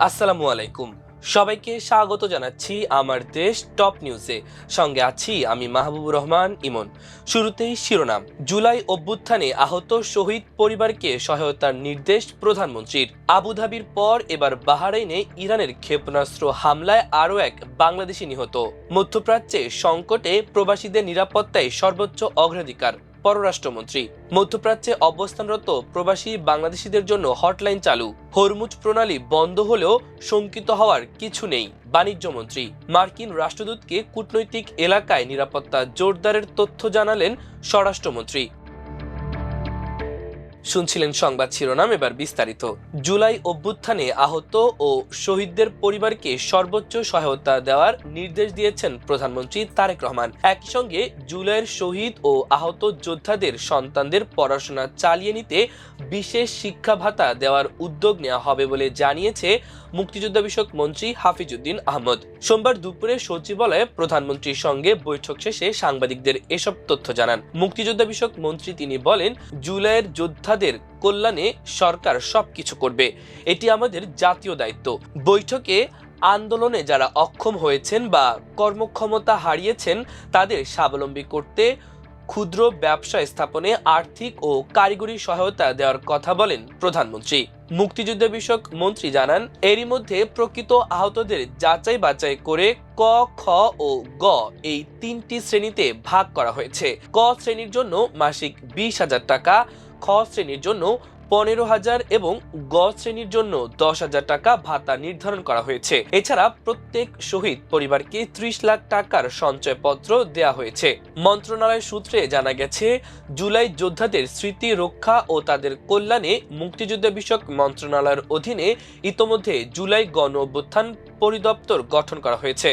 আসসালামু আলাইকুম। সবাইকে স্বাগত জানাচ্ছি আমার দেশ টপ নিউজে। সঙ্গে আছি আমি মাহবুবুর রহমান ইমন। শুরুতেই শিরোনাম। জুলাই অভ্যুত্থানে আহত শহীদ পরিবারকে সহায়তার নির্দেশ প্রধানমন্ত্রীর। আবুধাবির পর এবার বাহরাইনে ইরানের ক্ষেপণাস্ত্র হামলায় আরও এক বাংলাদেশি নিহত। মধ্যপ্রাচ্যে সংকটে প্রবাসীদের নিরাপত্তায় সর্বোচ্চ অগ্রাধিকার। পররাষ্ট্রমন্ত্রী। মধ্যপ্রাচ্যে অবস্থানরত প্রবাসী বাংলাদেশিদের জন্য হটলাইন চালু। হরমুজ প্রণালী বন্ধ হলেও শঙ্কিত হওয়ার কিছু নেই। বাণিজ্যমন্ত্রী। মার্কিন রাষ্ট্রদূতকে কূটনৈতিক এলাকায় নিরাপত্তা জোরদারের তথ্য জানালেন স্বরাষ্ট্রমন্ত্রী। শুনছিলেন সংবাদ শিরোনাম, এবার বিস্তারিত। জুলাই অভ্যুত্থানে আহত ও শহীদদের পরিবারকে সর্বোচ্চ সহায়তা দেওয়ার নির্দেশ দিয়েছেন প্রধানমন্ত্রী তারেক রহমান। একই সঙ্গে জুলাইয়ের শহীদ ও আহত যোদ্ধাদের সন্তানদের পড়াশোনা চালিয়ে নিতে বিশেষ শিক্ষা ভাতা দেওয়ার উদ্যোগ নেওয়া হবে বলে জানিয়েছে মুক্তিযোদ্ধা বিষয়ক মন্ত্রী হাফিজউদ্দিন আহমদ। সোমবার দুপুরে সচিবালয়ে প্রধানমন্ত্রীর সঙ্গে বৈঠক শেষে সাংবাদিকদের এসব তথ্য জানান মুক্তিযোদ্ধা বিষয়ক মন্ত্রী। তিনি বলেন, জুলাইয়ের যোদ্ধাদের কল্যাণে সরকার সবকিছু করবে, এটি আমাদের জাতীয় দায়িত্ব। বৈঠকে আন্দোলনে যারা অক্ষম হয়েছেন বা কর্মক্ষমতা হারিয়েছেন তাদের স্বাবলম্বী করতে ক্ষুদ্র ব্যবসা স্থাপনে আর্থিক ও কারিগরি সহায়তা দেওয়ার কথা বলেন প্রধানমন্ত্রী। মুক্তিযুদ্ধ বিষয়ক মন্ত্রী জানান, এরই মধ্যে প্রকৃত আহতদের যাচাই বাছাই করে ক, খ ও গ এই তিনটি শ্রেণীতে ভাগ করা হয়েছে। ক শ্রেণীর জন্য মাসিক 20,000 টাকা, খ শ্রেণীর জন্য 15,000 এবং গ শ্রেণীর জন্য 10,000 টাকা ভাতা নির্ধারণ করা হয়েছে। এছাড়া প্রত্যেক শহীদ পরিবারকে 30 লাখ টাকার সঞ্চয়পত্র দেয়া হয়েছে। মন্ত্রণালয় সূত্রে জানা গেছে, জুলাই যোদ্ধাদের স্মৃতি রক্ষা ও তাদের কল্যাণে মুক্তিযুদ্ধ বিষয়ক মন্ত্রণালয়ের অধীনে ইতোমধ্যে জুলাই গণ অভ্যুত্থান পরিদপ্তর গঠন করা হয়েছে।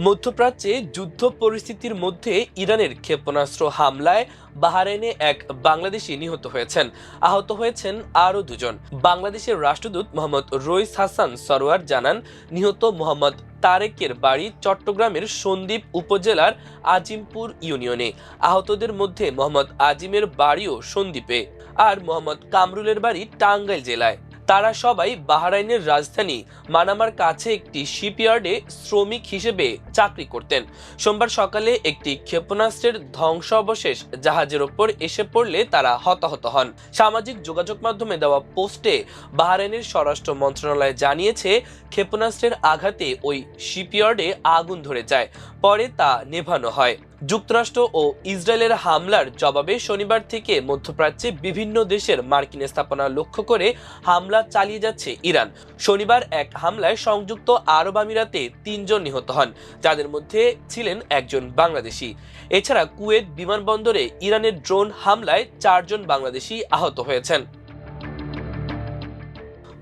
মধ্যপ্রাচ্যে যুদ্ধ পরিস্থিতির মধ্যে ইরানের ক্ষেপণাস্ত্র হামলায় বাহরাইনে এক বাংলাদেশি নিহত হয়েছেন। আহত হয়েছেন আরও দুজন। বাংলাদেশের রাষ্ট্রদূত মোহাম্মদ রইস হাসান সরোয়ার জানান, নিহত মোহাম্মদ তারেকের বাড়ি চট্টগ্রামের সন্দ্বীপ উপজেলার আজিমপুর ইউনিয়নে। আহতদের মধ্যে মোহাম্মদ আজিমের বাড়িও সন্দ্বীপে, আর মোহাম্মদ কামরুলের বাড়ি টাঙ্গাইল জেলায়। তারা সবাই বাহরাইনের রাজধানী মানামার কাছে একটি শিপইয়ার্ডে শ্রমিক হিসেবে চাকরি করতেন। সোমবার সকালে একটি ক্ষেপণাস্ত্রের ধ্বংসাবশেষ জাহাজের ওপর এসে পড়লে তারা হতাহত হন। সামাজিক যোগাযোগ মাধ্যমে দেওয়া পোস্টে বাহরাইনের স্বরাষ্ট্র মন্ত্রণালয় জানিয়েছে, ক্ষেপণাস্ত্রের আঘাতে ওই শিপইয়ার্ডে আগুন ধরে যায়, পরে তা নেভানো হয়। যুক্তরাষ্ট্র ও ইসরায়েলের হামলার জবাবে শনিবার থেকে মধ্যপ্রাচ্যে বিভিন্ন দেশের মার্কিন স্থাপনা লক্ষ্য করে হামলা চালিয়ে যাচ্ছে ইরান। শনিবার এক হামলায় সংযুক্ত আরব আমিরাতে 3 জন নিহত হন, যাদের মধ্যে ছিলেন একজন বাংলাদেশি। এছাড়া কুয়েত বিমানবন্দরে ইরানের ড্রোন হামলায় 4 জন বাংলাদেশি আহত হয়েছেন।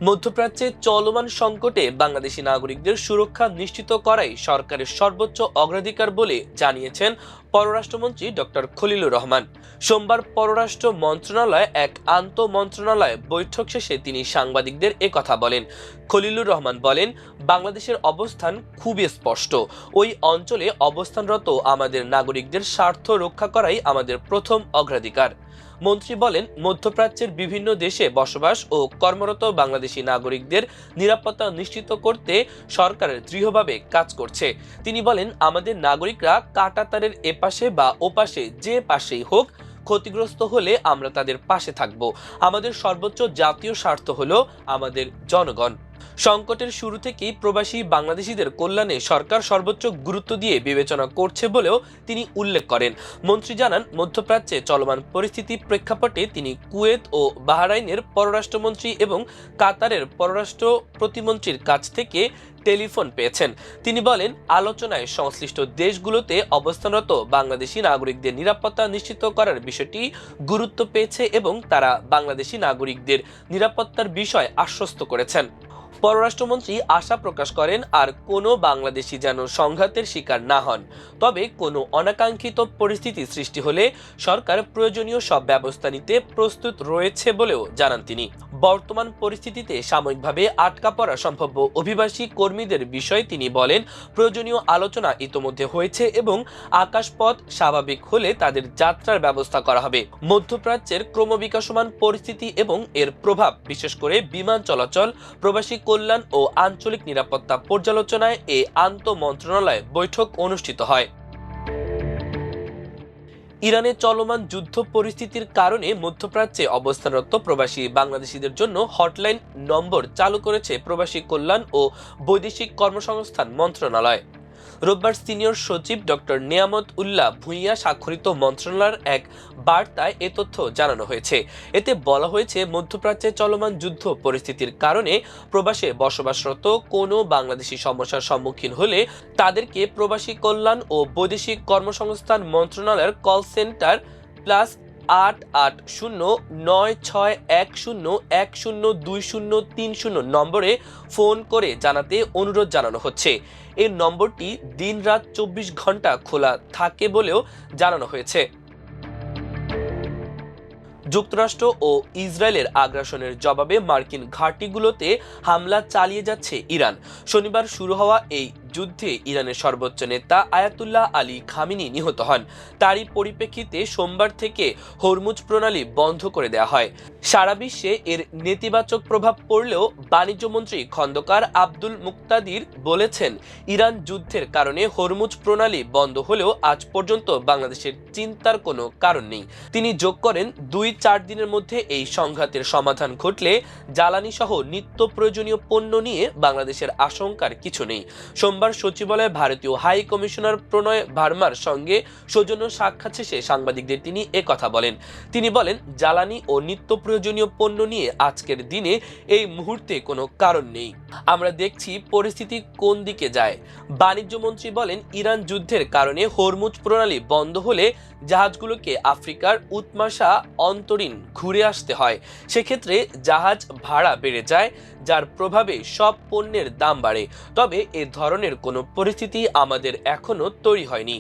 মধ্যপ্রাচ্যে চলমান সংকটে বাংলাদেশি নাগরিকদের সুরক্ষা নিশ্চিত করাই সরকারের সর্বোচ্চ অগ্রাধিকার বলে জানিয়েছেন পররাষ্ট্রমন্ত্রী ডক্টর খলিলুর রহমান। সোমবার পররাষ্ট্র মন্ত্রণালয়ে এক আন্তঃমন্ত্রণালয় বৈঠক শেষে তিনি সাংবাদিকদের একথা বলেন। খলিলুর রহমান বলেন, বাংলাদেশের অবস্থান খুবই স্পষ্ট। ওই অঞ্চলে অবস্থানরত আমাদের নাগরিকদের স্বার্থ রক্ষা করাই আমাদের প্রথম অগ্রাধিকার। মন্ত্রী বলেন, মধ্যপ্রাচ্যের বিভিন্ন দেশে বসবাস ও কর্মরত বাংলাদেশি নাগরিকদের নিরাপত্তা নিশ্চিত করতে সরকার দৃঢ়ভাবে কাজ করছে। তিনি বলেন, আমাদের নাগরিকরা কাঁটাতারের এপাশে বা ওপাশে যে পাশেই হোক, ক্ষতিগ্রস্ত হলে আমরা তাদের পাশে থাকব। আমাদের সর্বোচ্চ জাতীয় স্বার্থ হলো আমাদের জনগণ। সংকটের শুরু থেকেই প্রবাসী বাংলাদেশিদের কল্যাণে সরকার সর্বোচ্চ গুরুত্ব দিয়ে বিবেচনা করছে বলেও তিনি উল্লেখ করেন। মন্ত্রী জানান, মধ্যপ্রাচ্যে চলমান পরিস্থিতি প্রেক্ষাপটে তিনি কুয়েত ও বাহরাইনের পররাষ্ট্রমন্ত্রী এবং কাতারের পররাষ্ট্র প্রতিমন্ত্রীর কাছ থেকে টেলিফোন পেয়েছেন। তিনি বলেন, আলোচনায় সংশ্লিষ্ট দেশগুলোতে অবস্থানরত বাংলাদেশি নাগরিকদের নিরাপত্তা নিশ্চিত করার বিষয়টি গুরুত্ব পেয়েছে এবং তারা বাংলাদেশি নাগরিকদের নিরাপত্তার বিষয় আশ্বস্ত করেছেন। পররাষ্ট্রমন্ত্রী আশা প্রকাশ করেন আর কোনো বাংলাদেশি যেন সংঘাতের শিকার না হন। তবে কোনো অনাকাঙ্ক্ষিত পরিস্থিতি সৃষ্টি হলে সরকার প্রয়োজনীয় সব ব্যবস্থা নিতে প্রস্তুত রয়েছে বলেও জানান তিনি। বর্তমান পরিস্থিতিতে সাময়িকভাবে আটকা পড়া সম্ভাব্য অভিবাসী কর্মীদের বিষয়ে তিনি বলেন, প্রয়োজনীয় আলোচনা ইতোমধ্যে হয়েছে এবং আকাশপথ স্বাভাবিক হলে তাদের যাত্রার ব্যবস্থা করা হবে। মধ্যপ্রাচ্যের ক্রমবিকাশমান পরিস্থিতি এবং এর প্রভাব, বিশেষ করে বিমান চলাচল, প্রবাসী কল্যাণ ও আঞ্চলিক নিরাপত্তা পর্যালোচনায় এ আন্তঃমন্ত্রণালয় বৈঠক অনুষ্ঠিত হয়। ইরানে চলমান যুদ্ধ পরিস্থিতির কারণে মধ্যপ্রাচ্যে অবস্থানরত প্রবাসী বাংলাদেশিদের জন্য হটলাইন নম্বর চালু করেছে প্রবাসী কল্যাণ ও বৈদেশিক কর্মসংস্থান মন্ত্রণালয়। রোববার সিনিয়র সচিব ডক্টর নেয়ামত উল্লাহ ভূঁইয়া স্বাক্ষরিত মন্ত্রণালয়ের এক বার্তায় এ তথ্য জানানো হয়েছে। এতে বলা হয়েছে, মধ্যপ্রাচ্যে চলমান যুদ্ধ পরিস্থিতির কারণে প্রবাসে বসবাসরত কোনো বাংলাদেশি সমস্যার সম্মুখীন হলে তাদেরকে প্রবাসী কল্যাণ ও বৈদেশিক কর্মসংস্থান মন্ত্রণালয়ের কল সেন্টার +8809610102030 নম্বরে ফোন করে জানাতে অনুরোধ জানানো হচ্ছে। এই নম্বরটি দিন-রাত 24 ঘন্টা খোলা থাকে বলেও জানানো হয়েছে। যুক্তরাষ্ট্র ও ইসরায়েলের আগ্রাসনের জবাবে মার্কিন ঘাঁটিগুলোতে হামলা চালিয়ে যাচ্ছে ইরান। শনিবার শুরু হওয়া এই যুদ্ধে ইরানের সর্বোচ্চ নেতা আয়াতুল্লাহ আলী খামেনি নিহত হন। তারই পরিপ্রেক্ষিতে সোমবার থেকে হরমুজ প্রণালী বন্ধ করে দেওয়া হয়। সারা বিশ্বে এর নেতিবাচক প্রভাব পড়লেও বাণিজ্যমন্ত্রী খন্দকার আব্দুল মুক্তাদির বলেছেন, ইরান যুদ্ধের কারণে হরমুজ প্রণালী বন্ধ হলেও আজ পর্যন্ত বাংলাদেশের চিন্তার কোনো কারণ নেই। তিনি যোগ করেন, 2-4 দিনের মধ্যে এই সংঘাতের সমাধান ঘটলে জ্বালানি সহ নিত্য প্রয়োজনীয় পণ্য নিয়ে বাংলাদেশের আশঙ্কার কিছু নেই। সোমবার সচিবালয়ে ভারতীয় হাই কমিশনার প্রণয় ভার্মার সঙ্গে সৌজন্য সাক্ষাৎ শেষে সাংবাদিকদের তিনি একথা বলেন। তিনি বলেন, জ্বালানি ও নিত্য প্রয়োজনীয় পণ্য নিয়ে আজকের দিনে এই মুহূর্তে কোনো কারণ নেই। আমরা দেখছি পরিস্থিতি কোন দিকে যায়। বাণিজ্যমন্ত্রী বলেন, ইরান যুদ্ধের কারণে হরমুজ প্রণালী বন্ধ হলে জাহাজগুলোকে আফ্রিকার উৎমাশা অন্তরীণ ঘুরে আসতে হয়। সেক্ষেত্রে জাহাজ ভাড়া বেড়ে যায়, যার প্রভাবে সব পণ্যের দাম বাড়ে। তবে এ ধরনের কোনো পরিস্থিতি আমাদের এখনো তৈরি হয়নি।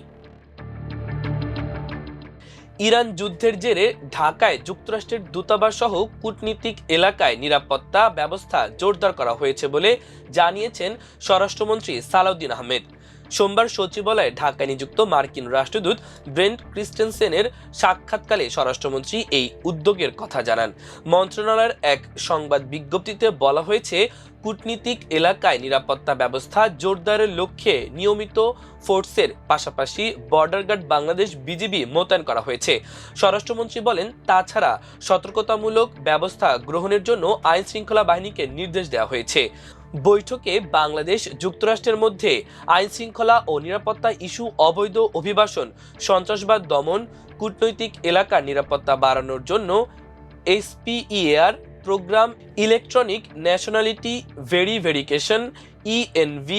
ইরান যুদ্ধের জেরে ঢাকায় যুক্তরাষ্ট্রের দূতাবাস সহ কূটনীতিক এলাকায় নিরাপত্তা ব্যবস্থা জোরদার করা হয়েছে বলে জানিয়েছেন স্বরাষ্ট্রমন্ত্রী সালাউদ্দিন আহমেদ। সোমবার সচিবালয়ে ঢাকায় নিযুক্ত মার্কিন রাষ্ট্রদূত ব্রেন্ট ক্রিস্টেনসেনের সাক্ষাৎকালে স্বরাষ্ট্রমন্ত্রী এই উদ্যোগের কথা জানান। মন্ত্রণালয়ের এক সংবাদ বিজ্ঞপ্তিতে বলা হয়েছে, কূটনীতিক এলাকায় নিরাপত্তা ব্যবস্থা জোরদারের লক্ষ্যে নিয়মিত ফোর্সের পাশাপাশি বর্ডার গার্ড বাংলাদেশ বিজিবি মোতায়েন করা হয়েছে। স্বরাষ্ট্রমন্ত্রী বলেন, তাছাড়া সতর্কতামূলক ব্যবস্থা গ্রহণের জন্য আইন শৃঙ্খলা বাহিনীকে নির্দেশ দেওয়া হয়েছে। বৈঠকে বাংলাদেশ যুক্তরাষ্ট্রের মধ্যে আইন শৃঙ্খলা ও নিরাপত্তা ইস্যু, অবৈধ অভিবাসন, সন্ত্রাসবাদ দমন, কূটনৈতিক এলাকার নিরাপত্তা বাড়ানোর জন্য SPEAR programme, electronic nationality verification ENV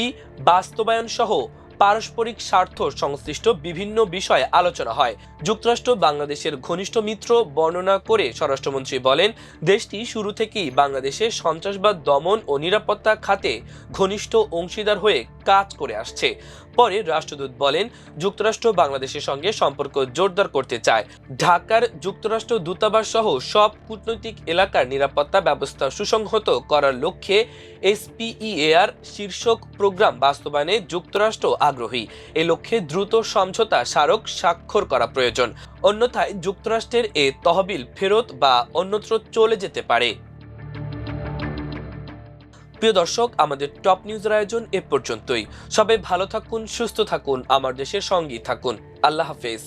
বাস্তবায়ন সহ পারস্পরিক স্বার্থ সংশ্লিষ্ট বিভিন্ন বিষয়ে আলোচনা হয়। যুক্তরাষ্ট্র বাংলাদেশের ঘনিষ্ঠ মিত্র বর্ণনা করে স্বরাষ্ট্রমন্ত্রী বলেন, দেশটি শুরু থেকেই বাংলাদেশে সন্ত্রাসবাদ দমন ও নিরাপত্তা খাতে ঘনিষ্ঠ অংশীদার হয়ে কাজ করে আসছে। পরে রাষ্ট্রদূত বলেন, যুক্তরাষ্ট্র বাংলাদেশের সঙ্গে সম্পর্ক জোরদার করতে চায়। ঢাকার যুক্তরাষ্ট্র দূতাবাস সহ সব কূটনৈতিক এলাকার নিরাপত্তা ব্যবস্থা সুসংহত করার লক্ষ্যে SPEAR শীর্ষক প্রোগ্রাম বাস্তবায়নে যুক্তরাষ্ট্র আগ্রহী। এ লক্ষ্যে দ্রুত সমঝোতা স্মারক স্বাক্ষর করা প্রয়োজন, অন্যথায় যুক্তরাষ্ট্রের এ তহবিল ফেরত বা অন্যত্র চলে যেতে পারে। প্রিয় দর্শক, আমাদের টপ নিউজের আয়োজন এ পর্যন্তই। সবাই ভালো থাকুন, সুস্থ থাকুন, আমার দেশের সঙ্গী থাকুন। আল্লাহ হাফেজ।